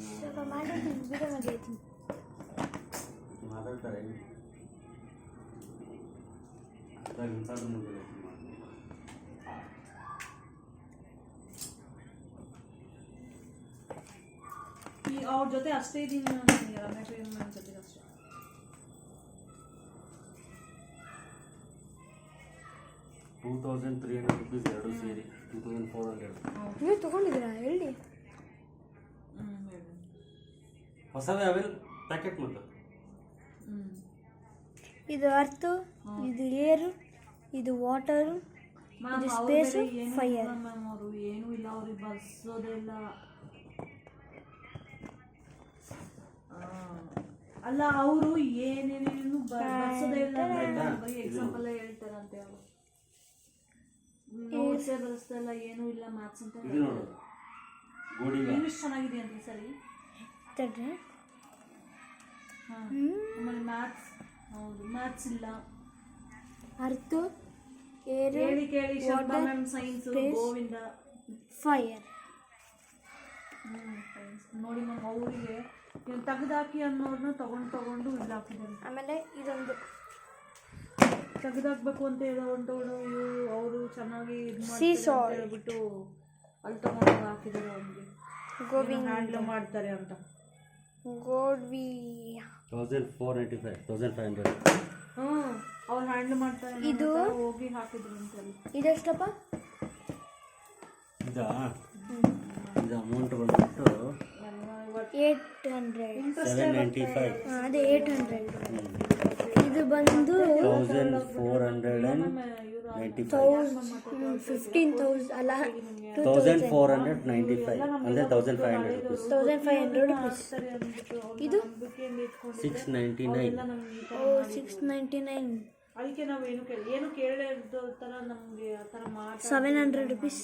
ಸ್ವಲ್ಪ ಮಾಡಿದ್ದೀನಿ ವಿಡಿಯೋ ಮಾಡಿದ್ದೀನಿ. ಮಾತಾಡ್ತಾರೆ ಅದಾಗ ಇನ್ಸಾದ ಮುಂದೆ ಈ ಅವ್ರ ಜೊತೆ ಅಷ್ಟೇ ಇದ್ದೀನಿ ನಾನು ರಮ್ಯಾ ಪ್ರೇಮ ಜೊತೆ ಅಷ್ಟೇ. ₹2,300 ಎರಡು ಸೇರಿ 2,400. ನೀವು ತಗೊಂಡಿದ್ದೀರಾ ಹೇಳಿ? ಹೊಸವೇ ಅವೆಲ್ಲ ಪ್ಯಾಕೆಟ್ ಮತ್ತು ಇದು ಅರ್ತ್, ಇದು ಏರ್, ಇದು ವಾಟರ್, ಇದು ಸ್ಪೇಸ್, ಫೈರ್. ಮ್ಯಾಮ್ ಅವರು ಏನೂ ಇಲ್ಲ, ಅವ್ರಿಗೆ ಬರ್ಸೋದೆಲ್ಲ ಅಲ್ಲ, ಅವರು ಏನೇನೇನು ಬರ್ಸೋದೇ ಇಲ್ಲ, ಬರೀ ಎಕ್ಸಾಂಪಲ್ ಹೇಳ್ತಾರಂತೆ. ಅವರು ನೋಟ್ಸೇ ಬರ್ಸ್ತಾ ಇಲ್ಲ, ಏನೂ ಇಲ್ಲ, ಮ್ಯಾಥ್ಸ್ ಅಂತ ಇಂಗ್ಲಿಷ್ ಚೆನ್ನಾಗಿದೆ ಅಂತ ಸರಿ. ಆಮೇಲೆ ಮ್ಯಾಥ್ಸ್, ಹೌದು ಮ್ಯಾಥ್ಸ್ ಇಲ್ಲ. ಅರ್ತ್, ಏರ್, ಹೇಳಿ ಕೇಳಿ Sharma ma'am science, Govinda fire. ನೋಡಿ ಮ್ಯಾಮ್ ಅವರಿಗೆ ತೆಗೆದಾಕಿ ಅನ್ನೋರ್ನ ತಗೊಂಡು ಇಲ್ಲಿ ಹಾಕಿದ್ದಾರೆ. ಆಮೇಲೆ ಇದೊಂದು ತೆಗೆದಾಕ್ಬೇಕು ಅಂತ ಹೇಳೋದು ಅವರು ಚೆನ್ನಾಗಿ ಇದು ಸೀಸಾಲ್ ಹೇಳ್ಬಿಟ್ಟು ಅಲ್ಲಿ ತಗೊಂಡು ಹಾಕಿದ್ದಾರೆ. ಅವ್ರಿಗೆ ಗೋವಿಂದ ಹ್ಯಾಂಡ್ಲ್ ಮಾಡ್ತಾರೆ ಅಂತ. ಗೋಡ್ವಿ 1,495 1,500. ಅವ್ರು ಹ್ಯಾಂಡ್ಲ್ ಮಾಡ್ತಾರೆ. ಇದು ಹೋಗಿ ಹಾಕಿದ್ರು ಅಂತ. ಇದೆಷ್ಟಪ್ಪ? ಇದು ಅಮೌಂಟ್ ಬಂದ್ಬಿಟ್ಟು 800. 795. ಅದೇ 800. ಇದು ಬಂದು 15,000 ಅಲ್ಲ, 1,495 ಅಂದರೆ 1,500 rupees. 1,500 rupees. ಇದು 699. 699. ಅದಕ್ಕೆ ನಾವು ಏನು ಕೇಳೇ ಥರ ನಮಗೆ ಆ ಥರ 700 rupees.